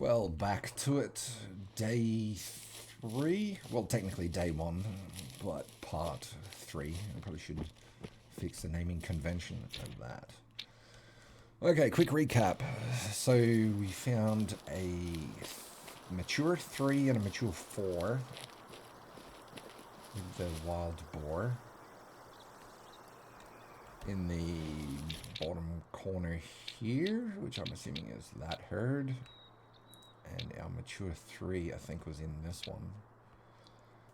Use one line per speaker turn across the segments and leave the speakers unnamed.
Well, back to it. Day 3. Well, technically day 1, but part 3. I probably should fix the naming convention of that. Okay, quick recap. So we found a mature 3 and a mature 4 with the wild boar in the bottom corner here, which I'm assuming is that herd. And our mature 3, I think, was in this one.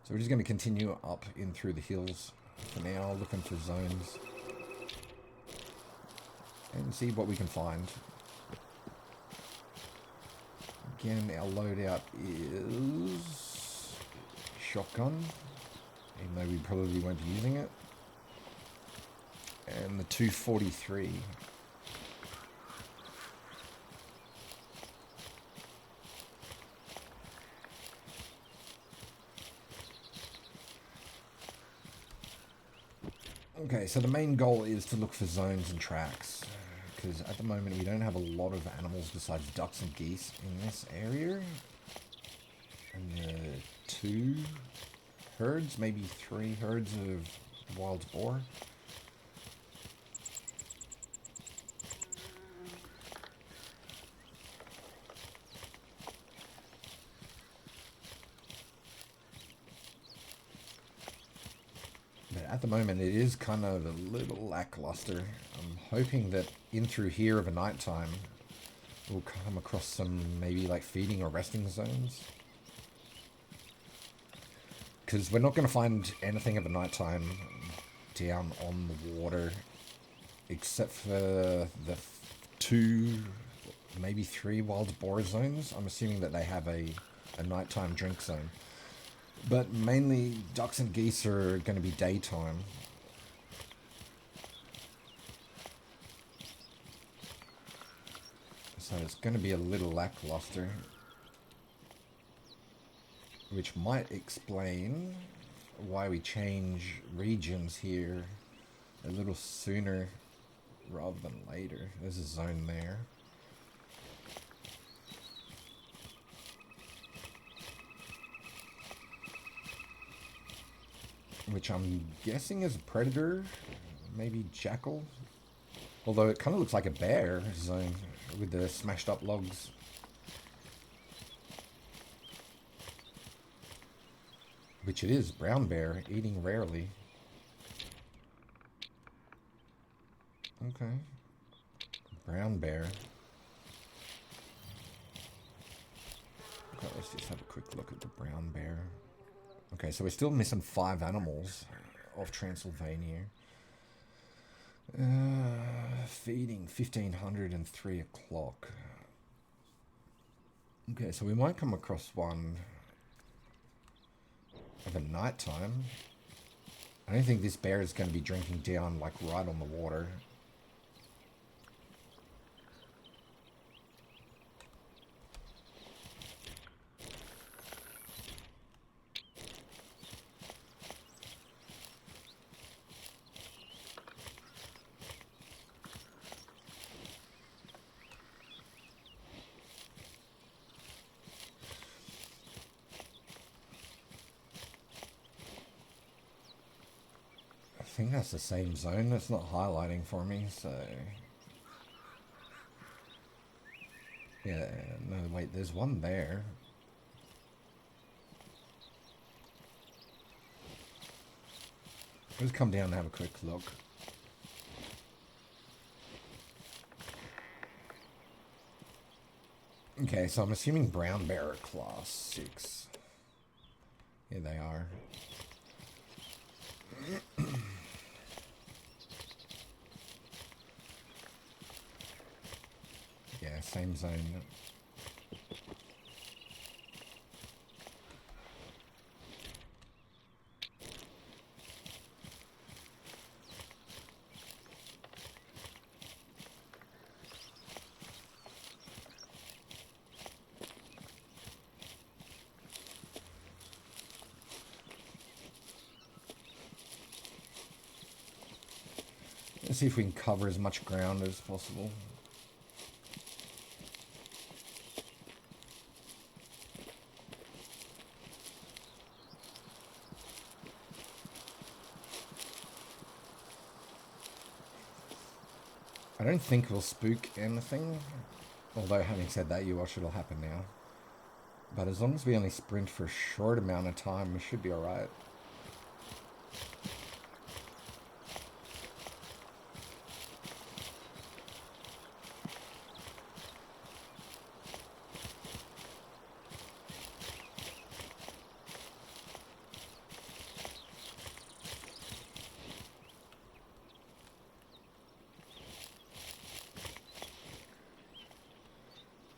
So we're just going to continue up in through the hills for now, looking for zones. And see what we can find. Again, our loadout is shotgun, even though we probably won't be using it. And the 243. Okay, so the main goal is to look for zones and tracks, because at the moment we don't have a lot of animals besides ducks and geese in this area. And the 2 herds, maybe 3 herds of wild boar. At the moment, it is kind of a little lackluster. I'm hoping that in through here of a night time, we'll come across some maybe like feeding or resting zones. Because we're not going to find anything of a night time down on the water, except for the 2, maybe 3 wild boar zones. I'm assuming that they have a nighttime drink zone. But mainly, ducks and geese are going to be daytime. So it's going to be a little lackluster. Which might explain why we change regions here a little sooner rather than later. There's a zone there. Which I'm guessing is a predator, maybe jackal. Although it kind of looks like a bear zone with the smashed up logs. Which it is, brown bear, eating rarely. Okay. Brown bear. Okay, let's just have a quick look at the brown bear. Okay, so we're still missing 5 animals off Transylvania. Feeding 1500 and 3 o'clock. Okay, so we might come across one of a night time. I don't think this bear is going to be drinking down like right on the water. I think that's the same zone. It's not highlighting for me, so... Yeah, no, wait, there's one there. Let's come down and have a quick look. Okay, so I'm assuming brown bear are class 6. Yeah, they are. Yeah, same zone. Let's see if we can cover as much ground as possible. I don't think we'll spook anything. Although, having said that, you watch it'll happen now. But as long as we only sprint for a short amount of time, we should be alright.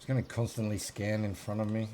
Going to constantly scan in front of me.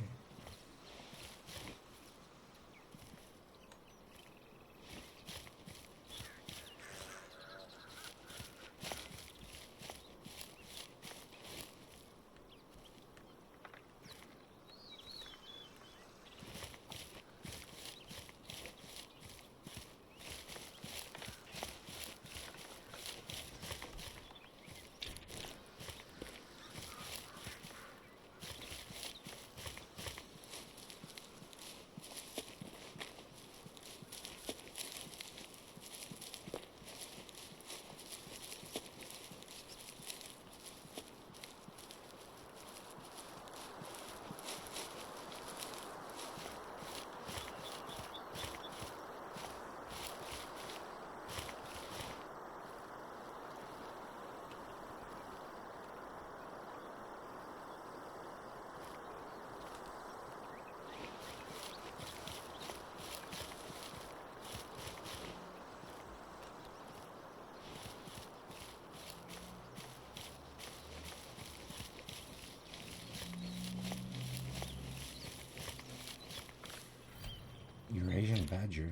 Eurasian badger.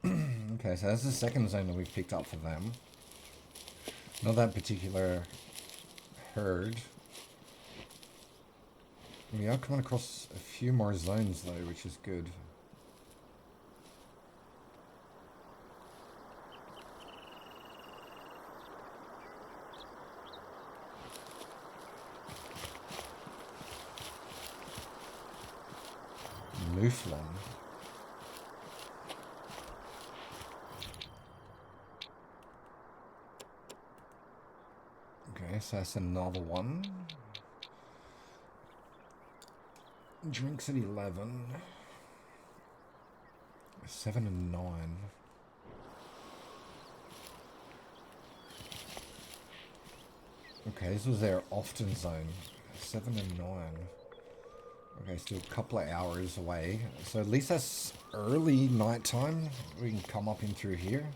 Okay, so that's the second zone that we've picked up for them. Not that particular herd. We are coming across a few more zones though, which is good. Mouflon. Okay, so that's another one. Drinks at 11. 7 and 9. Okay, this was their often zone. 7 and 9. Okay, still a couple of hours away. So at least that's early nighttime. We can come up in through here.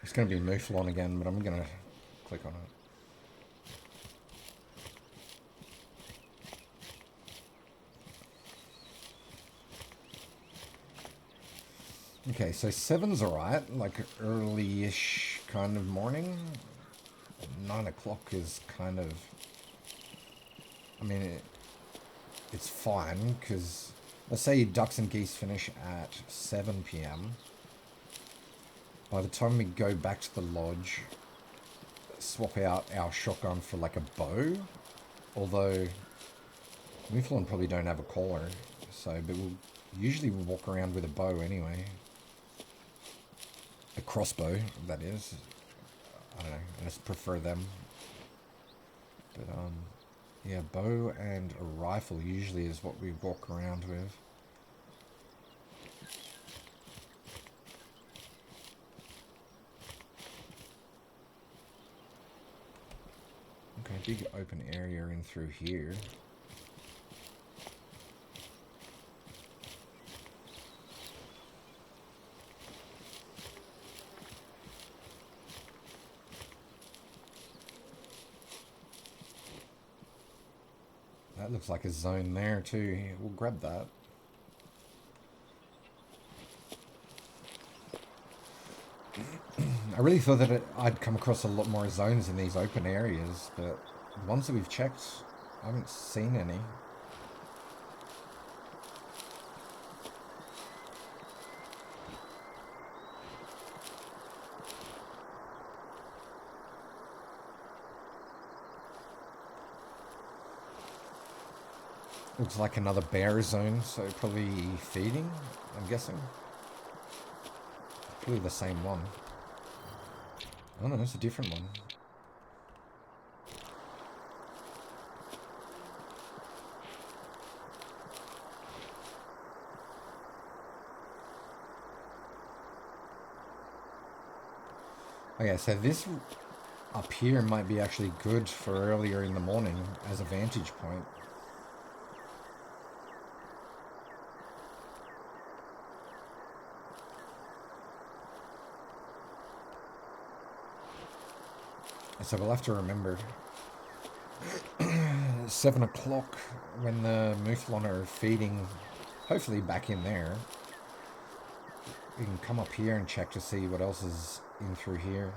It's going to be Mouflon again, but I'm going to click on it. Okay, so 7's alright, like early-ish kind of morning. 9 o'clock is kind of... I mean, it's fine, because let's say ducks and geese finish at 7 p.m. By the time we go back to the lodge, swap out our shotgun for like a bow. Although, Mouflon probably don't have a collar, so, but we'll usually walk around with a bow anyway. A crossbow, that is. I don't know, I just prefer them. But, yeah, bow and a rifle usually is what we walk around with. Okay, big open area in through here. That looks like a zone there too. We'll grab that. I really thought that I'd come across a lot more zones in these open areas, but the ones that we've checked, I haven't seen any. Looks like another bear zone, so probably feeding, I'm guessing. Probably the same one. Oh no, it's a different one. Okay, so this up here might be actually good for earlier in the morning as a vantage point. So we'll have to remember 7 o'clock when the mouflon are feeding, hopefully back in there. We can come up here and check to see what else is in through here.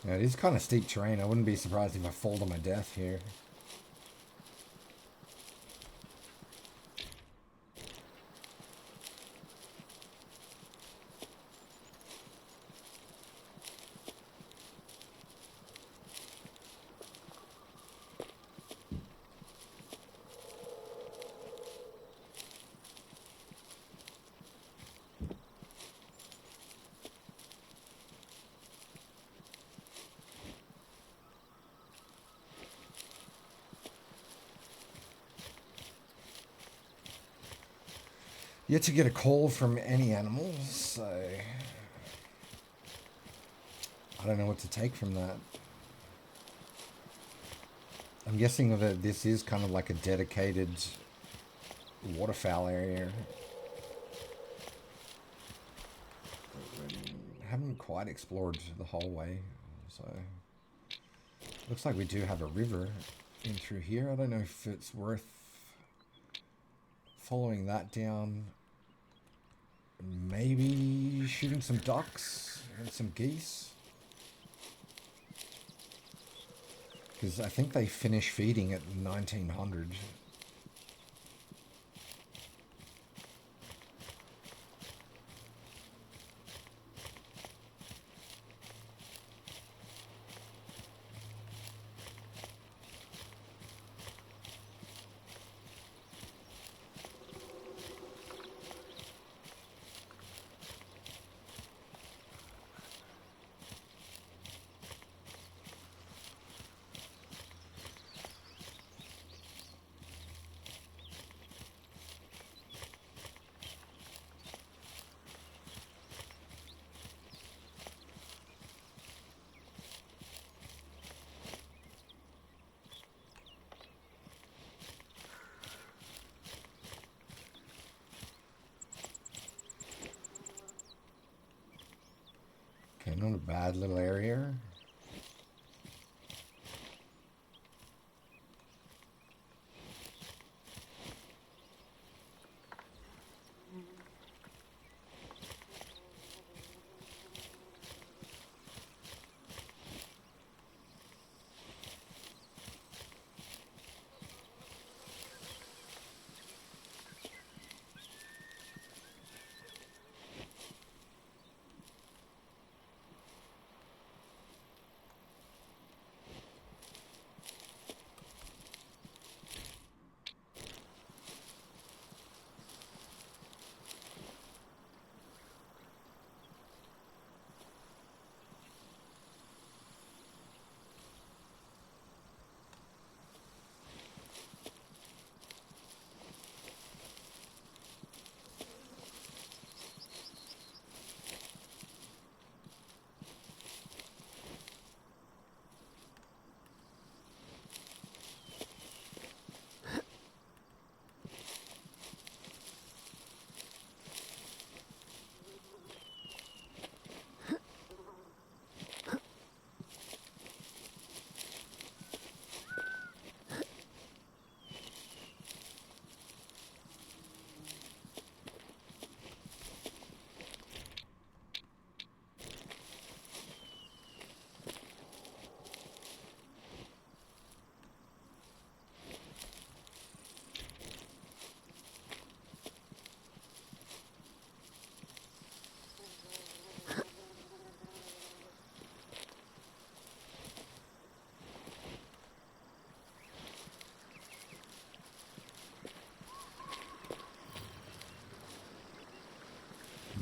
Yeah, it is kind of steep terrain. I wouldn't be surprised if I fall to my death here. Yet to get a call from any animals, so I don't know what to take from that. I'm guessing that this is kind of like a dedicated waterfowl area. Haven't quite explored the whole way, so looks like we do have a river in through here. I don't know if it's worth following that down. Maybe shooting some ducks and some geese, because I think they finish feeding at 1900. Okay, not a bad little area.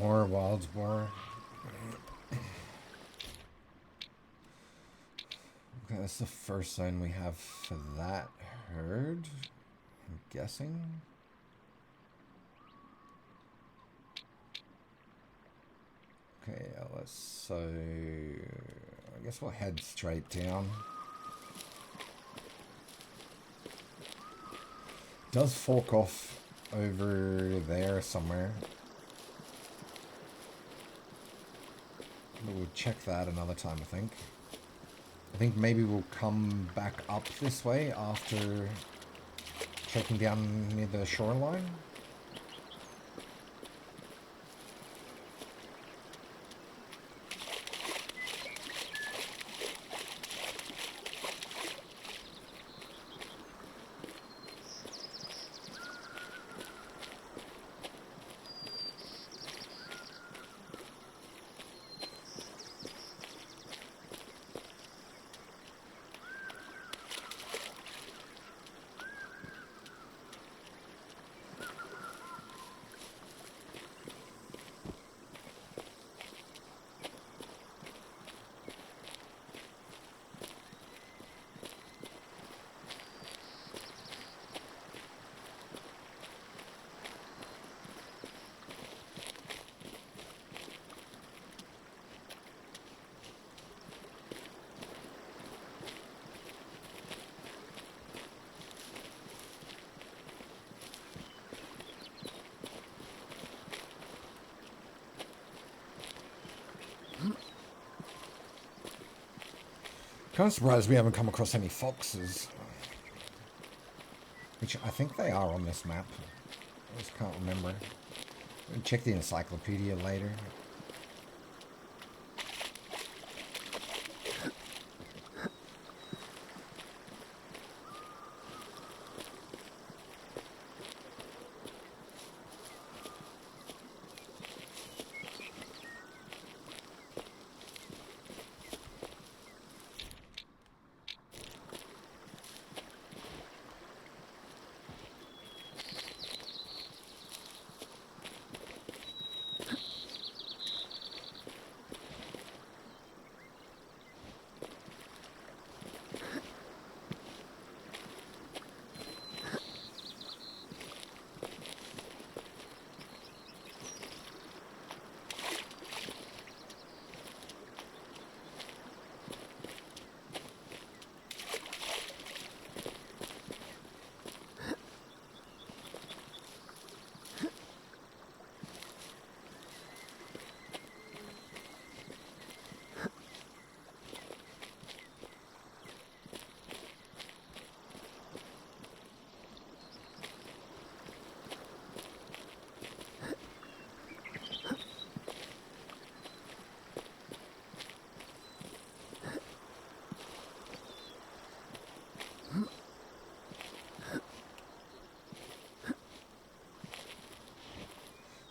More wild boar. Okay, that's the first zone we have for that herd, I'm guessing. Okay, so I guess we'll head straight down. Does fork off over there somewhere. But we'll check that another time, I think. I think maybe we'll come back up this way after checking down near the shoreline. Kind of surprised we haven't come across any foxes. Which I think they are on this map. I just can't remember. I'll check the encyclopedia later.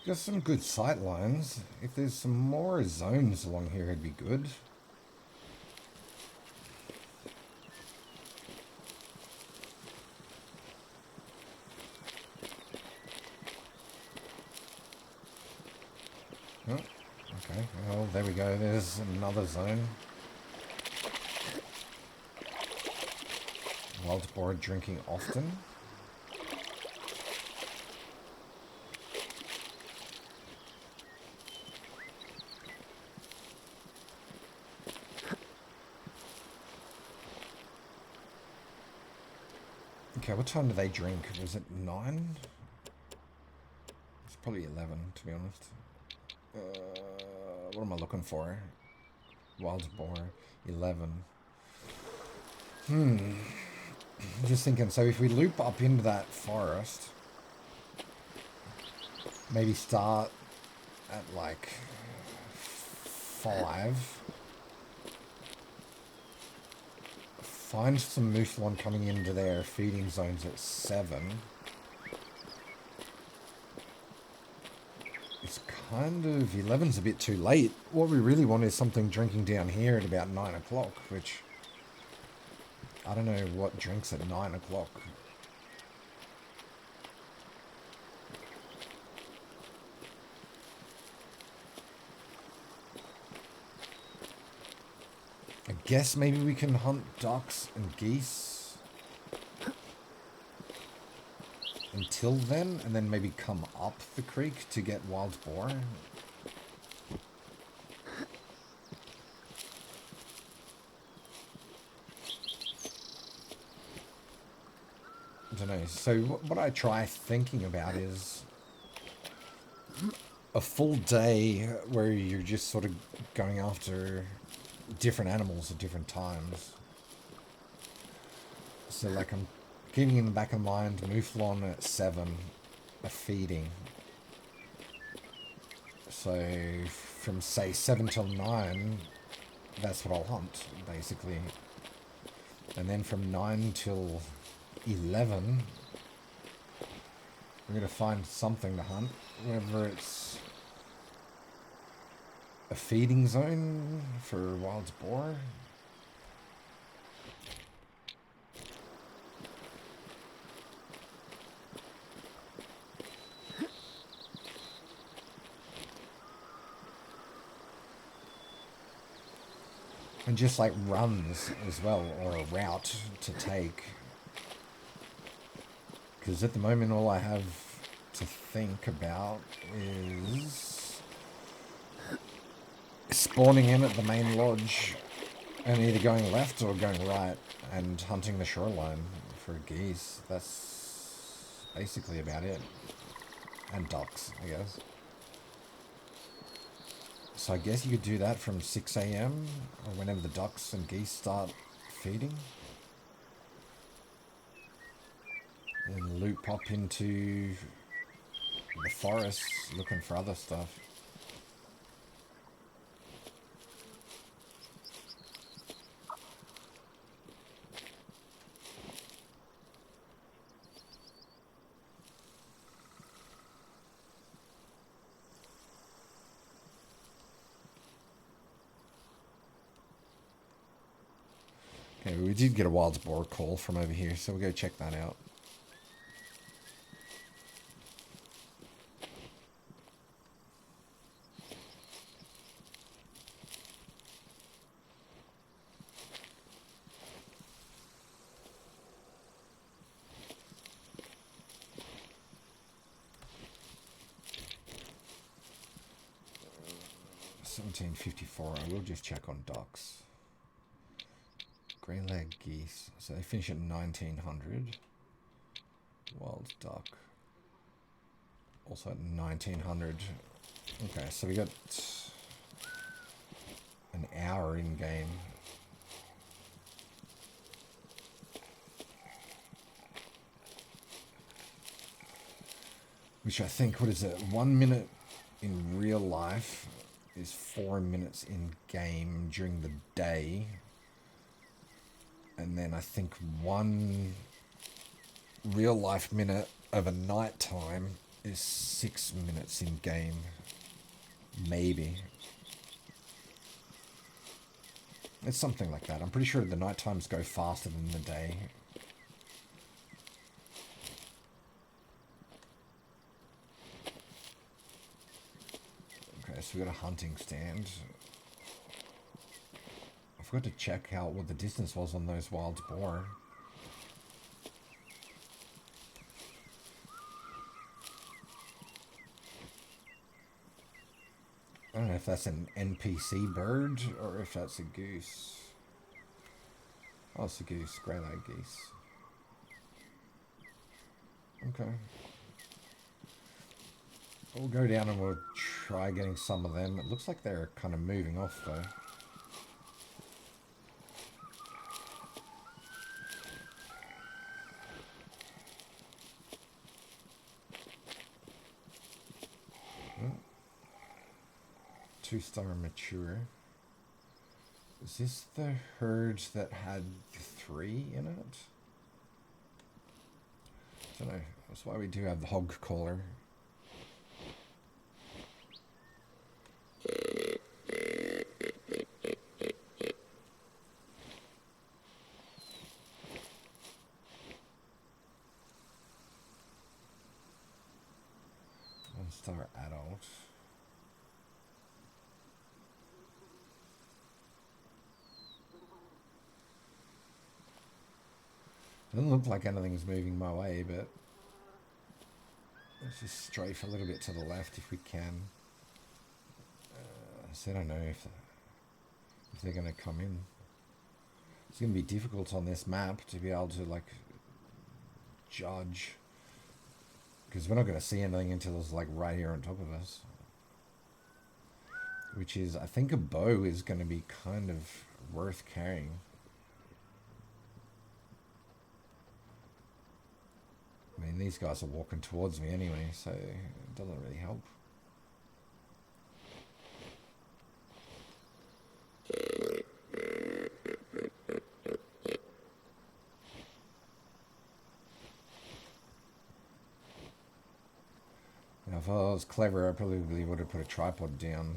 Got some good sight lines. If there's some more zones along here, it'd be good. Oh, okay. Well, there we go. There's another zone. Wild boar drinking often. Okay, what time do they drink? Was it 9? It's probably 11, to be honest. What am I looking for? Wild boar, 11. I'm just thinking, so if we loop up into that forest, maybe start at like 5. Find some mouflon coming into their feeding zones at 7. It's kind of... 11's a bit too late. What we really want is something drinking down here at about 9 o'clock, which... I don't know what drinks at 9 o'clock. guess maybe we can hunt ducks and geese until then, and then maybe come up the creek to get wild boar. I don't know. So what I try thinking about is a full day where you're just sort of going after different animals at different times. So like I'm keeping in the back of mind Mouflon at 7 are feeding. So from say 7 till 9, that's what I'll hunt basically. And then from 9 till 11, we're going to find something to hunt, whether it's a feeding zone for wild boar. And just like runs as well, or a route to take. Because at the moment all I have to think about is spawning in at the main lodge and either going left or going right and hunting the shoreline for geese. That's basically about it. And ducks, I guess. So I guess you could do that from 6 a.m. or whenever the ducks and geese start feeding. And loop up into the forest looking for other stuff. Okay, we did get a wild boar call from over here, so we'll go check that out. $17.54. I will just check on ducks. Grey leg geese. So they finish at 1900. Wild duck. Also at 1900. Okay, so we got an hour in game. Which I think, what is it? 1 minute in real life is 4 minutes in game during the day. And then I think 1 real life minute of a night time is 6 minutes in game. Maybe. It's something like that. I'm pretty sure the night times go faster than the day. Okay, so we got a hunting stand. I forgot to check out what the distance was on those wild boar. I don't know if that's an NPC bird or if that's a goose. Oh, it's a goose. Grey-leg geese. Okay. We'll go down and we'll try getting some of them. It looks like they're kind of moving off though. Oh. 2-star mature. Is this the herd that had 3 in it? I don't know. That's why we do have the hog collar. Star adult. Doesn't look like anything's moving my way, but let's just strafe a little bit to the left if we can. So I don't know if they're going to come in. It's going to be difficult on this map to be able to like judge, because we're not going to see anything until it's like right here on top of us. Which is, I think a bow is going to be kind of worth carrying. I mean, these guys are walking towards me anyway, so it doesn't really help. Now, if I was clever, I probably would have put a tripod down.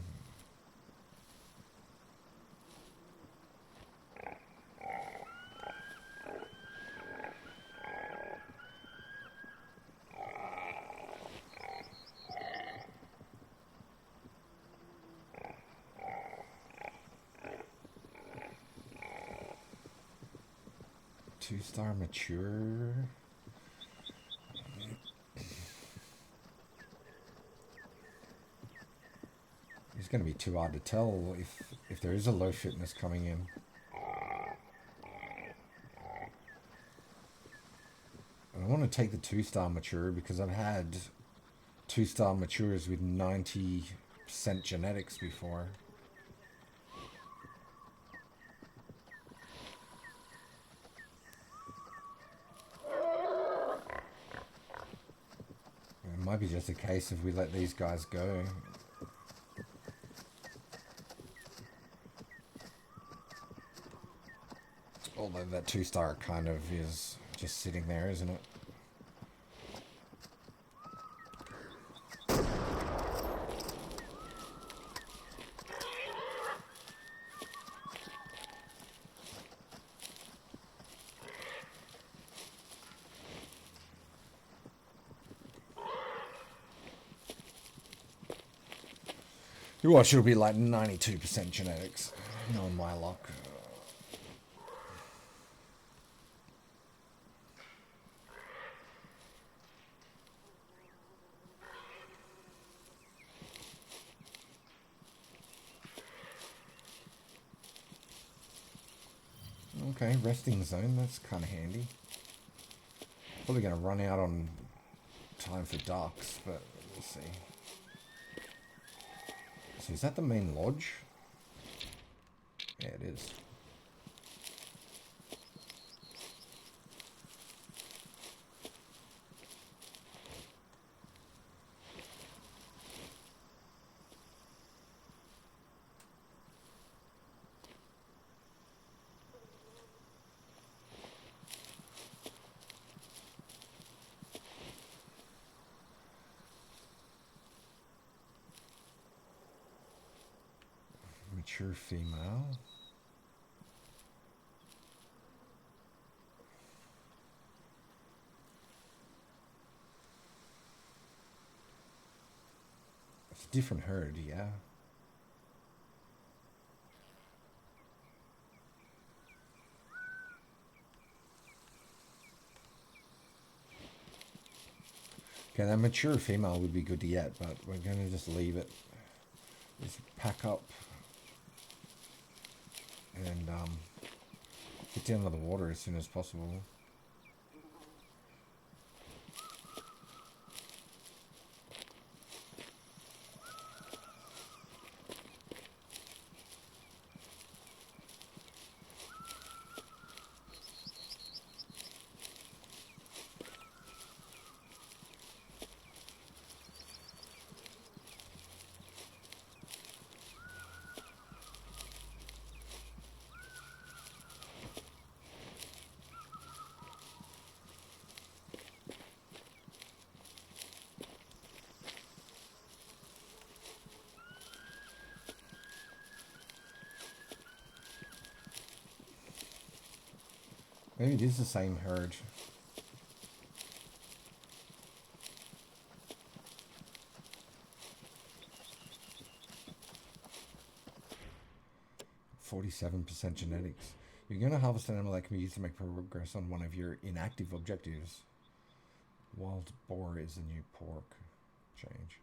Two-star mature. It's going to be too hard to tell if there is a low fitness coming in. And I want to take the two-star mature because I've had two-star matures with 90% genetics before. It might be just a case if we let these guys go. Although that two-star kind of is just sitting there, isn't it? You watch, it'll be like 92% genetics. On my luck. Okay, resting zone, that's kind of handy. Probably going to run out on time for ducks, but we'll see. So is that the main lodge? Yeah, it is. Mature female. It's a different herd, yeah. Okay, that mature female would be good to get, but we're going to just leave it. Just pack up and get down to the water as soon as possible. Maybe it is the same herd. .47% genetics. You're going to harvest an animal that can be used to make progress on one of your inactive objectives. Wild boar is the new pork. Change.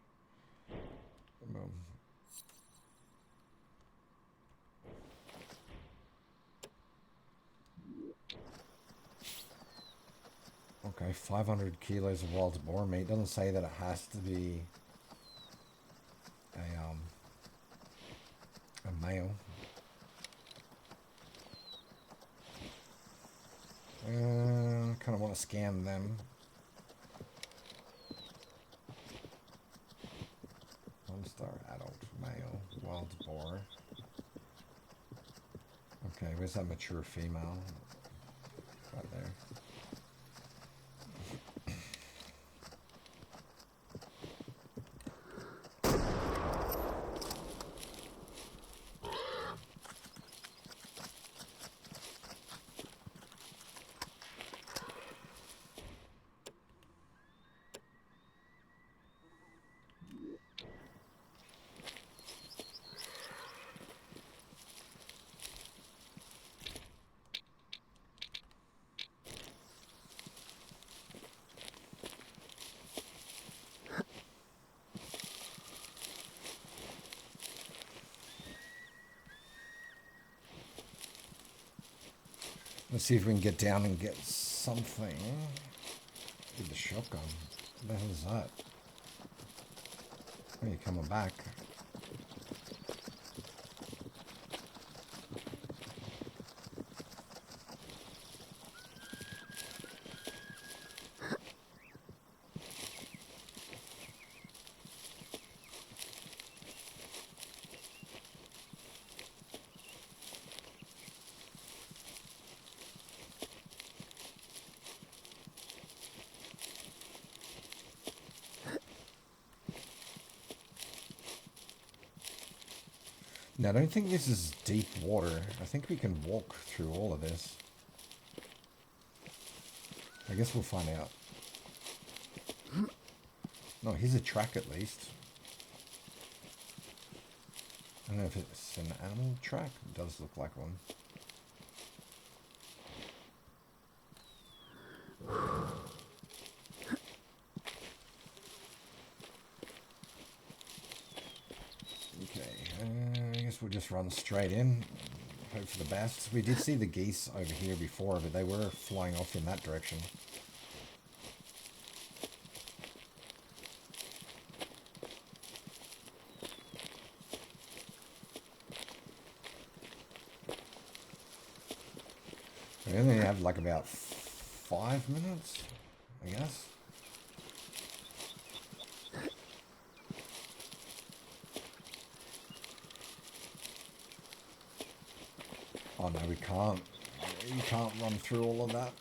Okay, 500 kilos of wild boar meat. Doesn't say that it has to be a male. Kind of want to scan them. One star adult male wild boar. Okay, where's that mature female? Right there. Let's see if we can get down and get something. Get the shotgun. What the hell is that? Oh, you're coming back. Now, I don't think this is deep water. I think we can walk through all of this. I guess we'll find out. No, here's a track at least. I don't know if it's an animal track. It does look like one. We'll just run straight in, hope for the best. We did see the geese over here before, but they were flying off in that direction. We only have like about 5 minutes, I guess. Oh no, we can't. You can't run through all of that.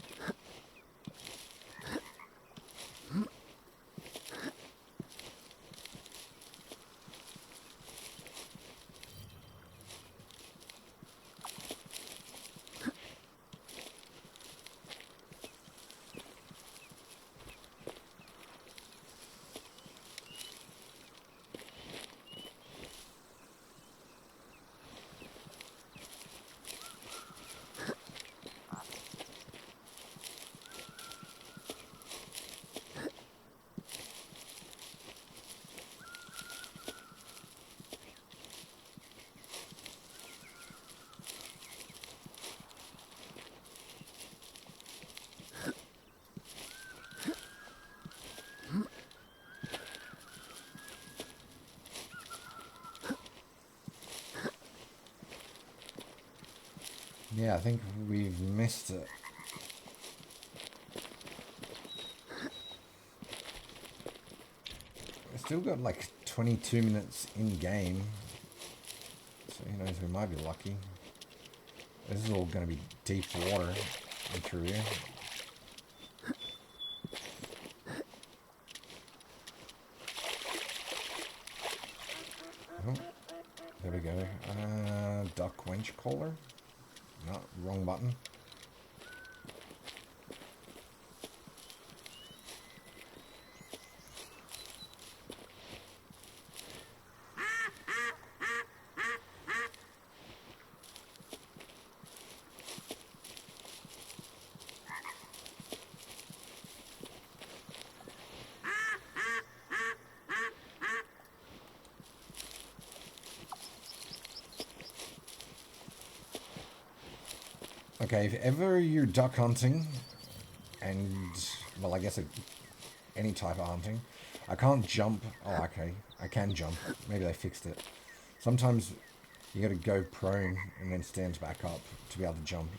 Yeah, I think we've missed it. We've still got like 22 minutes in game. So who knows, we might be lucky. This is all going to be deep water through here. Oh, there we go. Duck winch caller. No, wrong button. Okay, if ever you're duck hunting, and, well, I guess any type of hunting, I can't jump. Oh, okay, I can jump. Maybe they fixed it. Sometimes you gotta go prone and then stand back up to be able to jump.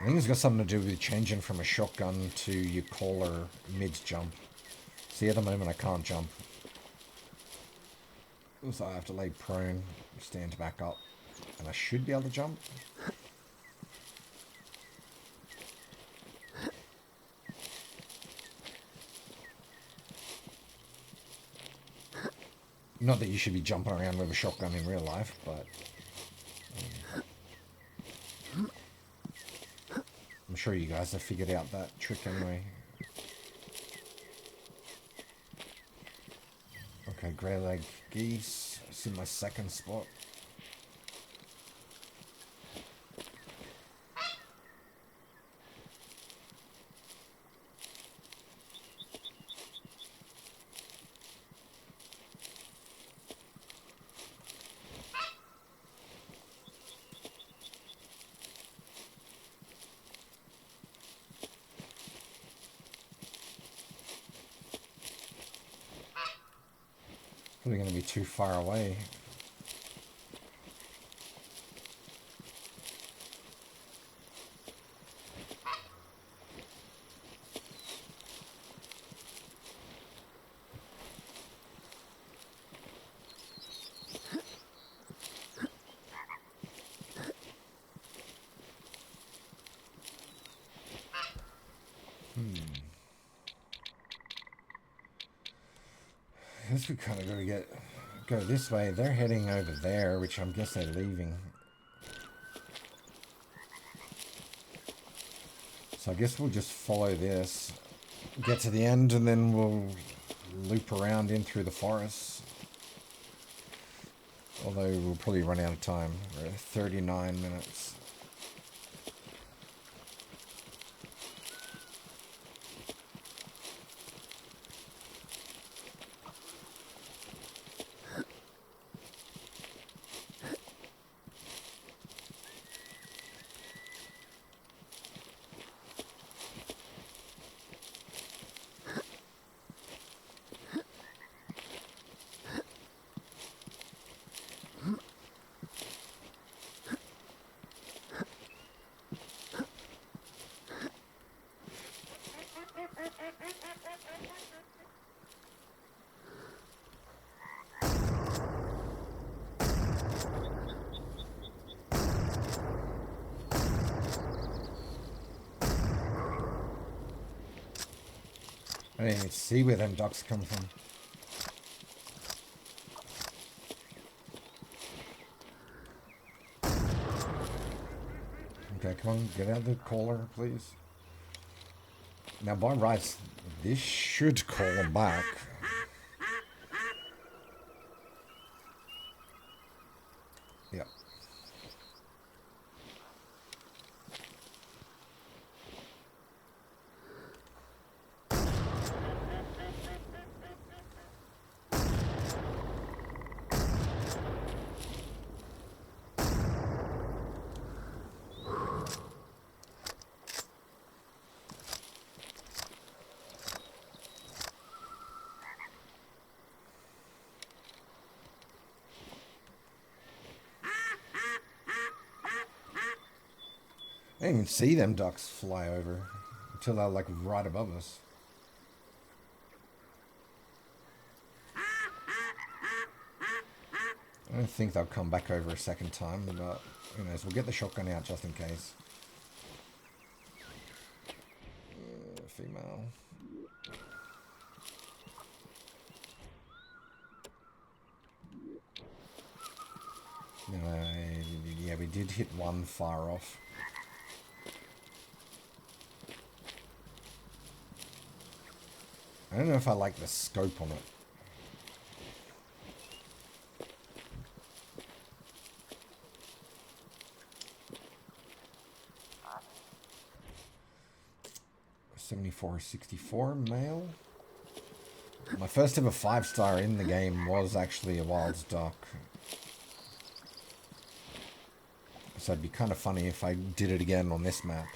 I think it's got something to do with changing from a shotgun to your caller mid-jump. See, at the moment I can't jump. So I have to lay prone, stand back up, and I should be able to jump. Not that you should be jumping around with a shotgun in real life, but I'm sure you guys have figured out that trick anyway. Okay, grey leg geese. It's in my second spot. Probably going to be too far away. I guess we kind of got to go this way. They're heading over there, which I'm guessing they're leaving. So I guess we'll just follow this, get to the end, and then we'll loop around in through the forest. Although we'll probably run out of time. We're at 39 minutes. I didn't even see where them ducks come from. Okay, come on, get out of the caller, please. Now, by rights, this should call them back. Yep. I didn't even see them ducks fly over until they're like right above us. I don't think they'll come back over a second time, but who knows? We'll get the shotgun out just in case. Female. Yeah, we did hit one far off. I don't know if I like the scope on it. $74.64 male. My first ever 5-star in the game was actually a wild duck. So it'd be kind of funny if I did it again on this map.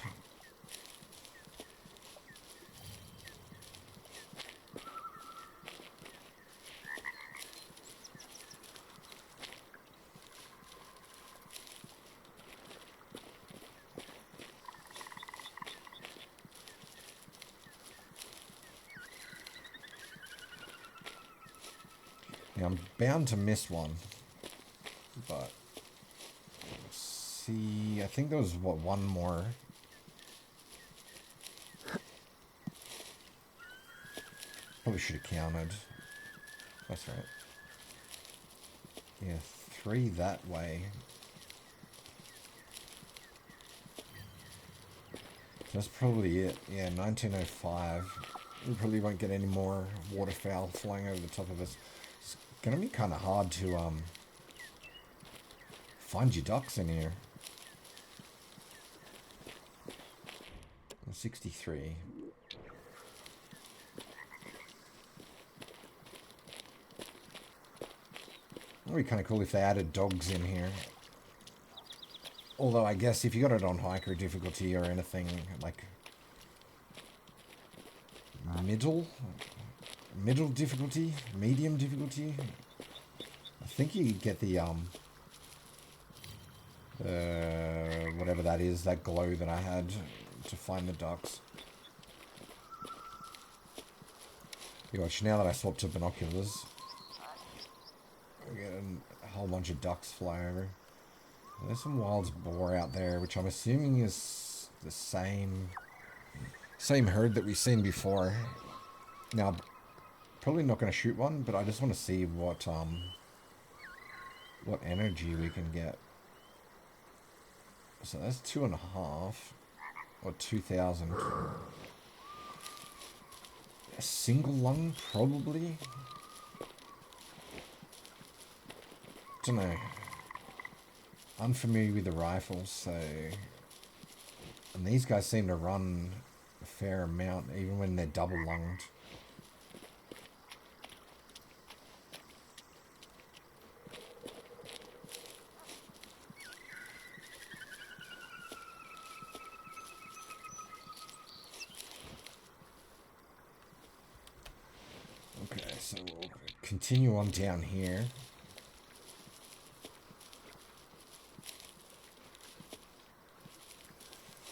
Yeah, I'm bound to miss one. But let's see, I think there was one more. Probably should have counted. That's right. Yeah, 3 that way. That's probably it. Yeah, 1905. We probably won't get any more waterfowl flying over the top of us. It's gonna be kind of hard to find your ducks in here. 63. It would be kind of cool if they added dogs in here. Although I guess if you got it on hiker difficulty or anything like middle difficulty, medium difficulty, I think you get the whatever that is, that glow that I had to find the ducks. You watch, now that I swapped to binoculars, we're getting a whole bunch of ducks fly over. There's some wild boar out there, which I'm assuming is the same herd that we've seen before. Now, probably not going to shoot one, but I just want to see what energy we can get. So that's 2.5 or 2,000. A single lung, probably. Don't know. Unfamiliar with the rifles, so... And these guys seem to run a fair amount, even when they're double-lunged. Okay, so we'll continue on down here.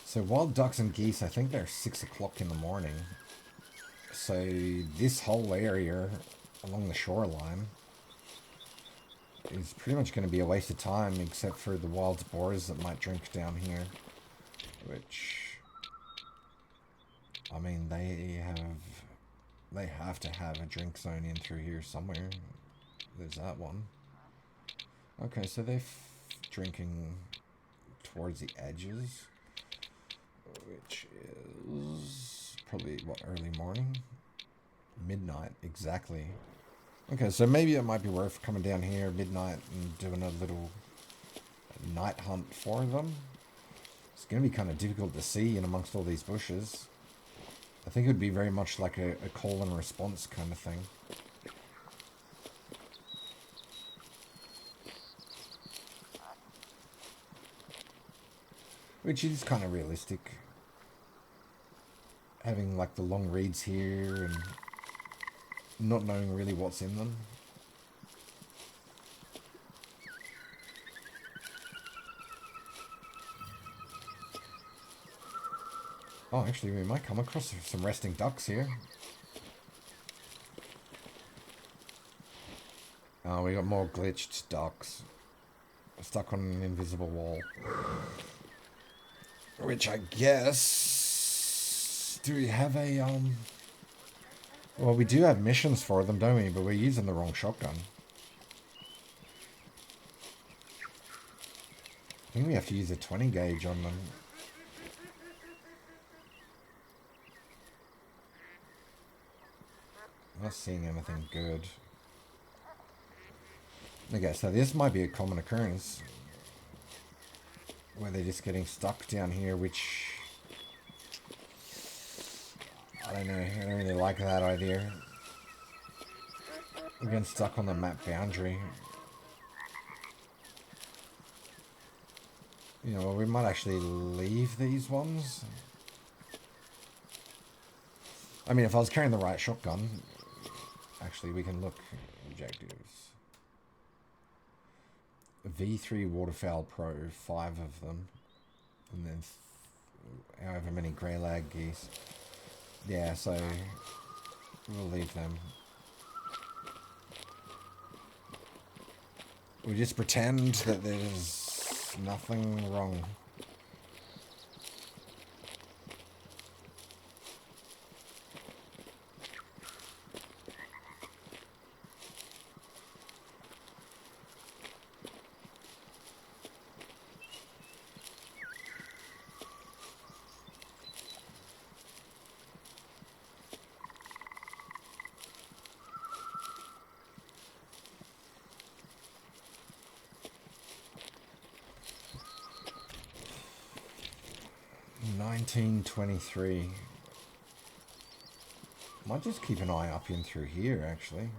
So wild ducks and geese, I think they're 6 o'clock in the morning. So this whole area along the shoreline is pretty much going to be a waste of time, except for the wild boars that might drink down here. Which, I mean, they have to have a drink zone in through here somewhere. There's that one. Okay, so they're drinking towards the edges, which is probably, what, early morning? Midnight, exactly. Okay, so maybe it might be worth coming down here midnight and doing a little night hunt for them. It's going to be kind of difficult to see in amongst all these bushes. I think it would be very much like a call and response kind of thing. Which is kind of realistic. Having like the long reeds here and not knowing really what's in them. Oh, actually, we might come across some resting ducks here. Oh, we got more glitched ducks. Stuck on an invisible wall. Which I guess... Do we have a, Well, we do have missions for them, don't we? But we're using the wrong shotgun. I think we have to use a 20 gauge on them. I'm not seeing anything good. Okay, so this might be a common occurrence. Where they're just getting stuck down here, which... I don't know, I don't really like that idea. We're getting stuck on the map boundary. You know, we might actually leave these ones. I mean, if I was carrying the right shotgun, actually, we can look objectives. V3 Waterfowl Pro, 5 of them. And then however many grey lag geese. Yeah, so we'll leave them. We just pretend that there's nothing wrong. $19.23. Might just keep an eye up in through here, actually.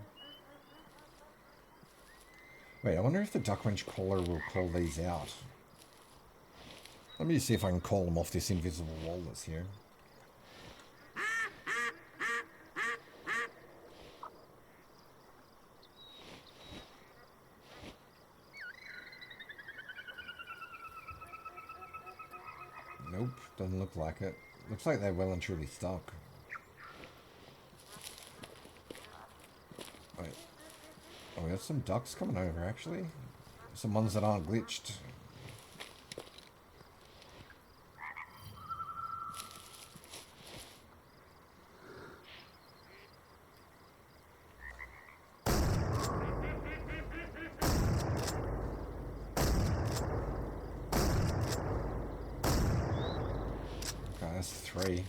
Wait, I wonder if the duck winch caller will call these out. Let me just see if I can call them off this invisible wall that's here. Nope, doesn't look like it. Looks like they're well and truly stuck. Wait. Oh, we have some ducks coming over, actually. Some ones that aren't glitched. Okay, that's 3.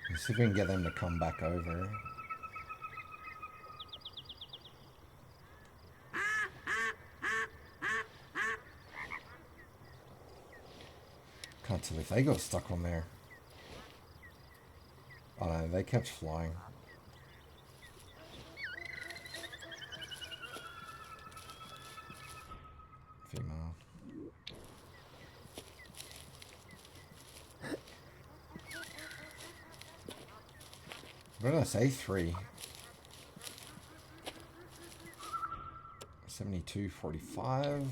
Let's see if we can get them to come back over. Can't tell if they got stuck on there. Oh no, they kept flying. Female. What did I say? 3. 72.45.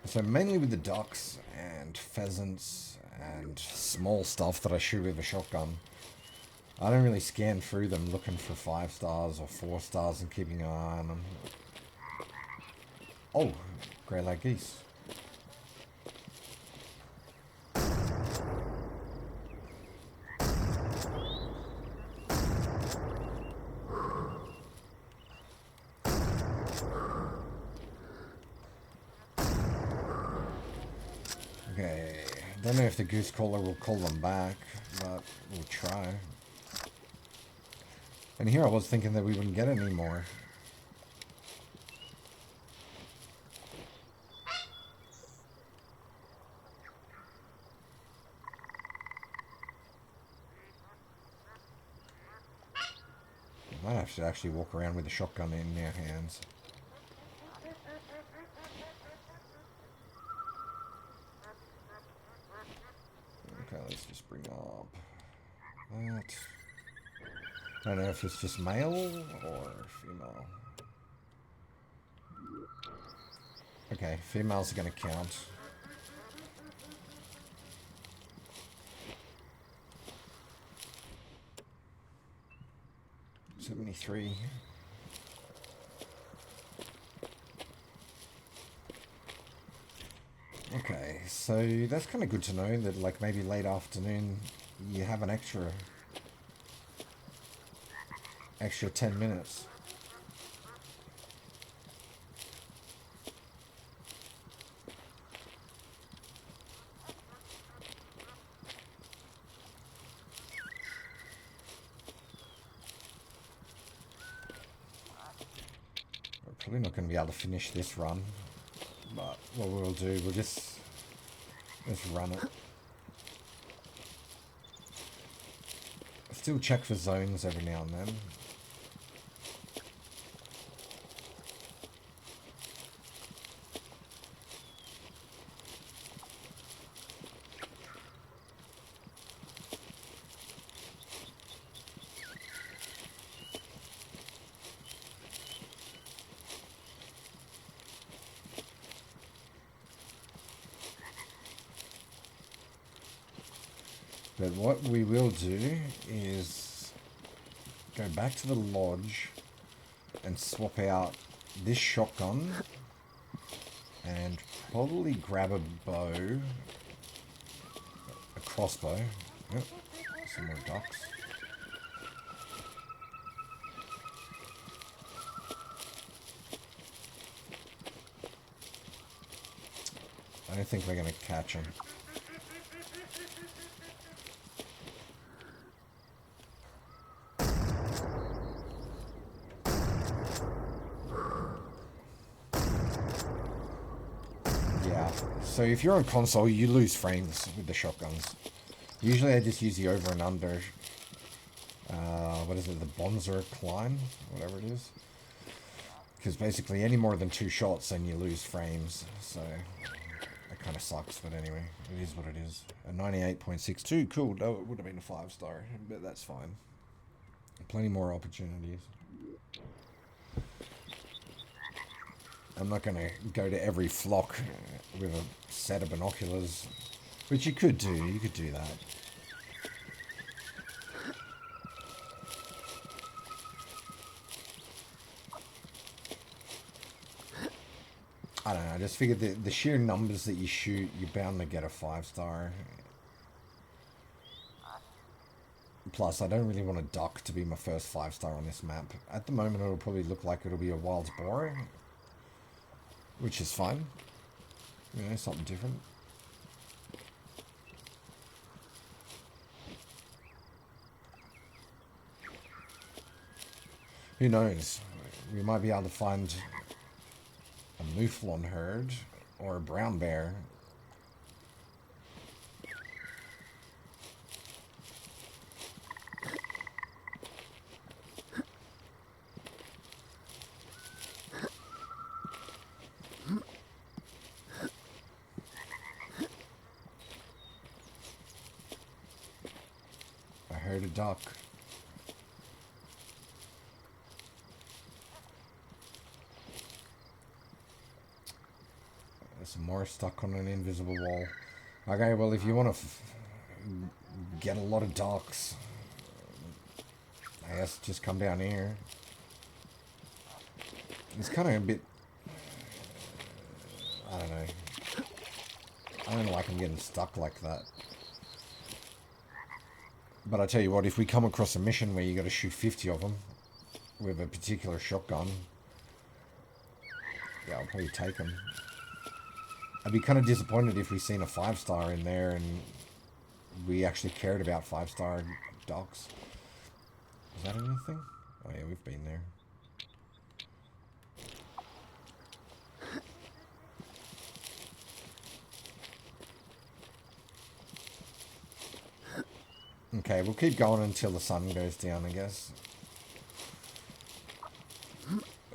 So mainly with the ducks and pheasants and small stuff that I shoot with a shotgun. I don't really scan through them looking for 5 stars or 4 stars and keeping an eye on them. Oh, grey lag geese. Okay, don't know if the goose caller will call them back, but we'll try. And here I was thinking that we wouldn't get any more. I might have to actually walk around with a shotgun in their hands. Okay, let's just bring up that. I don't know if it's just male or female. Okay, females are going to count. $73. Okay, so that's kind of good to know that, like, maybe late afternoon you have an extra 10 minutes. Probably not going to be able to finish this run. But what we'll do, we'll just run it. Still check for zones every now and then. But what we will do is go back to the lodge and swap out this shotgun and probably grab a bow, a crossbow. Yep, some more ducks. I don't think we're going to catch him. So if you're on console, you lose frames with the shotguns. Usually I just use the over and under. What is it? The Bonzer climb? Whatever it is. Because basically any more than 2 shots and you lose frames. So that kind of sucks. But anyway, it is what it is. A 98.62. Cool. No, it would have been a 5-star. But that's fine. Plenty more opportunities. I'm not going to go to every flock with a set of binoculars, which you could do. You could do that. I don't know. I just figured the sheer numbers that you shoot, you're bound to get a 5-star. Plus, I don't really want a duck to be my first 5-star on this map. At the moment, it'll probably look like it'll be a wild boar. Which is fine. You know, something different. Who knows? We might be able to find a mouflon herd or a brown bear. A duck. There's some more stuck on an invisible wall. Okay, well, if you want to get a lot of ducks, I guess just come down here. It's kind of a bit... I don't know. I don't like them getting stuck like that. But I tell you what, if we come across a mission where you got to shoot 50 of them with a particular shotgun, yeah, I'll probably take them. I'd be kind of disappointed if we seen a 5-star in there and we actually cared about 5-star ducks. Is that anything? Oh yeah, we've been there. Okay, we'll keep going until the sun goes down, I guess.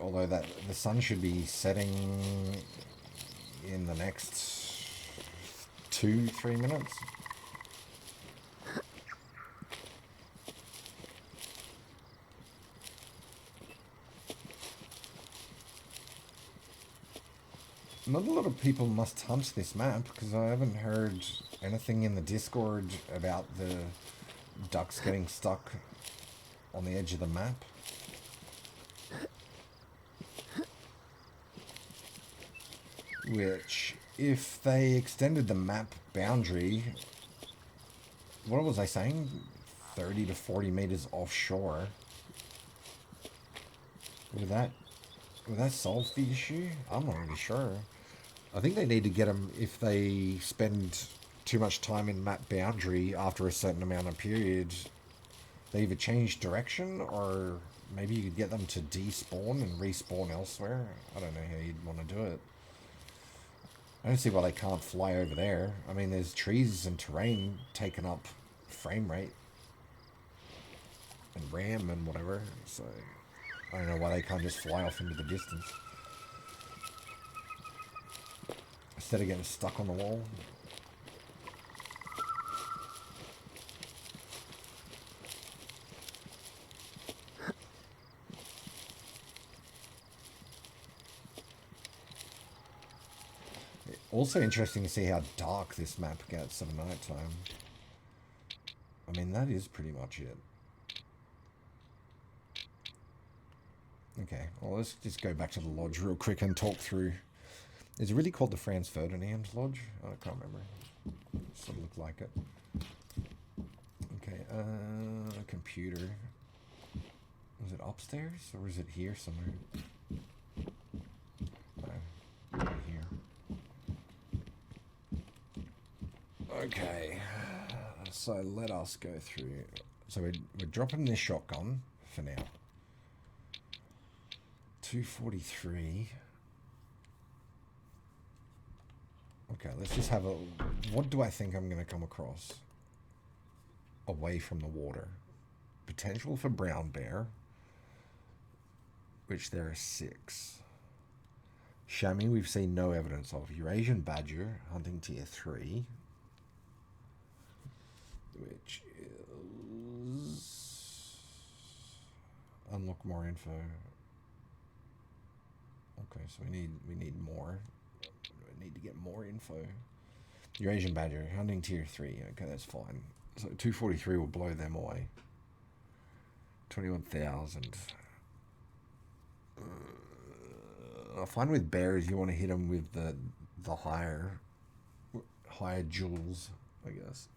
Although the sun should be setting in the next 2-3 minutes. Not a lot of people must hunt this map, because I haven't heard anything in the Discord about the ducks getting stuck on the edge of the map. Which, if they extended the map boundary, what was I saying? 30 to 40 meters offshore. Would that solve the issue? I'm not really sure. I think they need to get them if they spend too much time in map boundary after a certain amount of period. They either change direction or maybe you could get them to despawn and respawn elsewhere. I don't know how you'd want to do it. I don't see why they can't fly over there. I mean, there's trees and terrain taking up frame rate and RAM and whatever, so I don't know why they can't just fly off into the distance instead of getting stuck on the wall. Also interesting to see how dark this map gets at night time. I mean, that is pretty much it. Okay, well, let's just go back to the lodge real quick and talk through. Is it really called the Franz Ferdinand Lodge? I can't remember. Sort of looked like it. Okay, computer. Was it upstairs or is it here somewhere? No, here. Okay, so let us go through. So we're dropping this shotgun for now. 243. Okay, let's just have a... What do I think I'm going to come across away from the water? Potential for brown bear, which there are 6. Chamois, we've seen no evidence of. Eurasian badger, hunting tier 3, which is... Unlock more info. Okay, so we need more. We need to get more info. Eurasian badger, hunting tier 3. Okay, that's fine. So 243 will blow them away. 21,000. I find with bears you want to hit them with the higher jewels, I guess.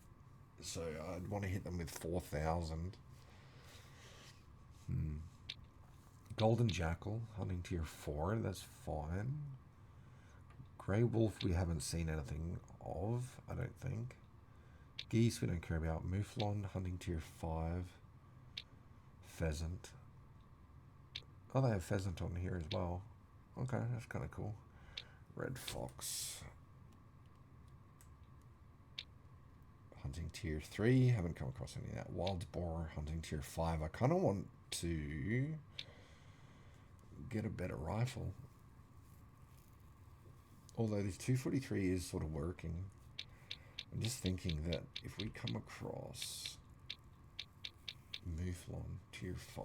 So I'd want to hit them with 4,000. Golden jackal, hunting tier 4. That's fine. Grey wolf we haven't seen anything of, I don't think. Geese we don't care about. Mouflon, hunting tier 5. Pheasant. Oh, they have pheasant on here as well. Okay, that's kind of cool. Red fox. Hunting tier 3. Haven't come across any of that. Wild boar, hunting tier 5. I kind of want to get a better rifle. Although this 243 is sort of working. I'm just thinking that if we come across Mouflon tier 5.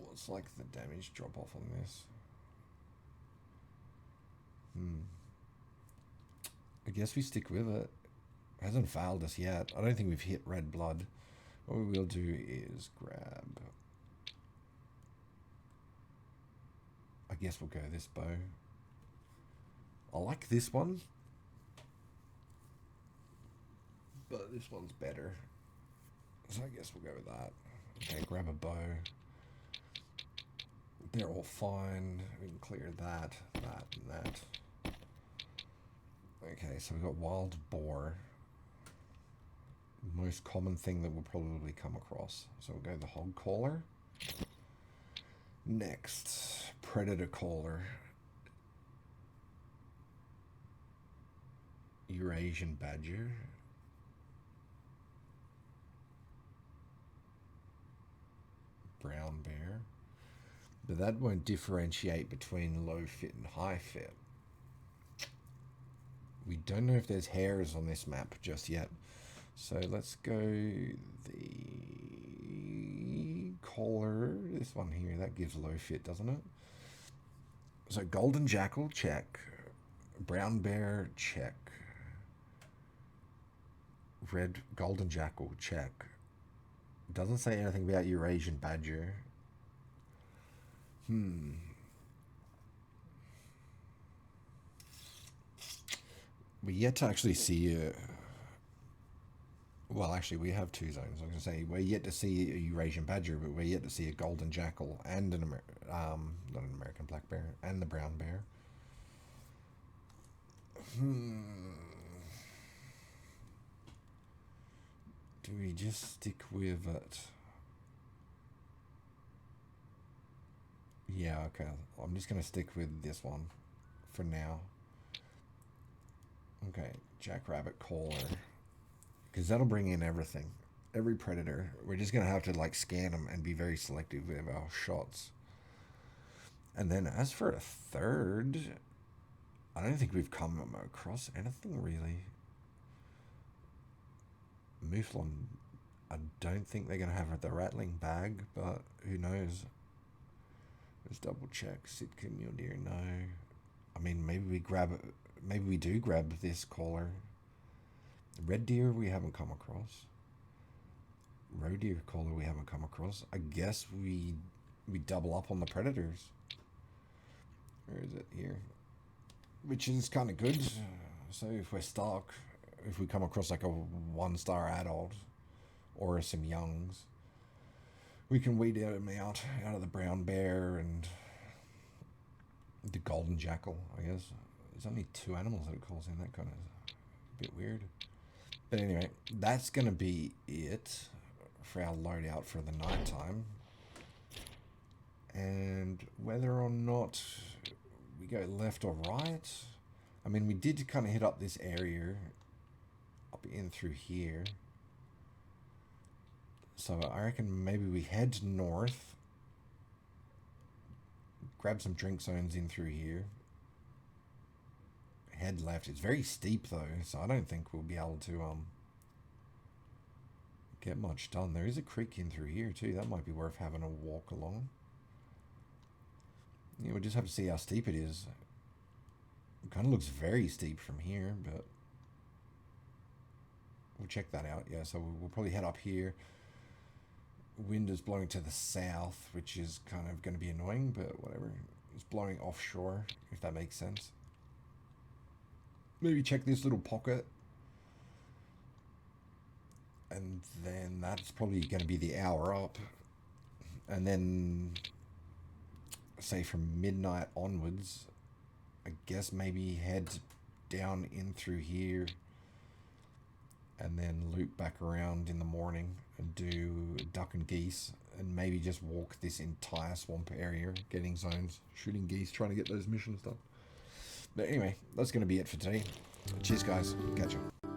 What's like the damage drop off on this? I guess we stick with it. It hasn't failed us yet. I don't think we've hit red blood. What we will do is grab... I guess we'll go this bow. I like this one, but this one's better. So I guess we'll go with that. Okay, grab a bow. They're all fine. We can clear that, that, and that. Okay, so we've got wild boar. Most common thing that we'll probably come across. So we'll go the hog caller. Next, predator caller. Eurasian badger. Brown bear. But that won't differentiate between low fit and high fit. We don't know if there's hares on this map just yet. So let's go the collar. This one here, that gives low fit, doesn't it? So golden jackal, check. Brown bear, check. Red golden jackal, check. Doesn't say anything about Eurasian badger. We yet to actually see a... Well, actually, we have 2 zones. I was going to say, we're yet to see a Eurasian badger, but we're yet to see a golden jackal and an not an American black bear, and the brown bear. Do we just stick with it? Yeah, okay. I'm just going to stick with this one for now. Okay, jackrabbit caller. Because that'll bring in everything. Every predator. We're just going to have to like scan them and be very selective with our shots. And then as for a third, I don't think we've come across anything really. Mouflon, I don't think they're going to have the rattling bag, but who knows? Let's double check. Sitka mule deer, no. I mean, maybe we do grab this caller. Red deer we haven't come across. Roe deer caller we haven't come across. I guess we double up on the predators. Where is it? Here. Which is kind of good. So if we're stuck, if we come across like a 1-star adult or some youngs, we can weed them out of the brown bear and the golden jackal, I guess. There's only 2 animals that it calls in. That kind of a bit weird. But anyway, that's going to be it for our loadout for the nighttime. And whether or not we go left or right, I mean, we did kind of hit up this area up in through here. So I reckon maybe we head north, grab some drink zones in through here, head left. It's very steep though, so I don't think we'll be able to get much done. There is a creek in through here too. That might be worth having a walk along. Yeah, we'll just have to see how steep it is. It kind of looks very steep from here, but we'll check that out. Yeah, so we'll probably head up here. Wind is blowing to the south, which is kind of going to be annoying, but whatever. It's blowing offshore, if that makes sense. Maybe check this little pocket. And then that's probably going to be the hour up. And then, say from midnight onwards, I guess maybe head down in through here and then loop back around in the morning and do duck and geese and maybe just walk this entire swamp area, getting zones, shooting geese, trying to get those missions done. But anyway, that's going to be it for today. Cheers, guys. Catch ya.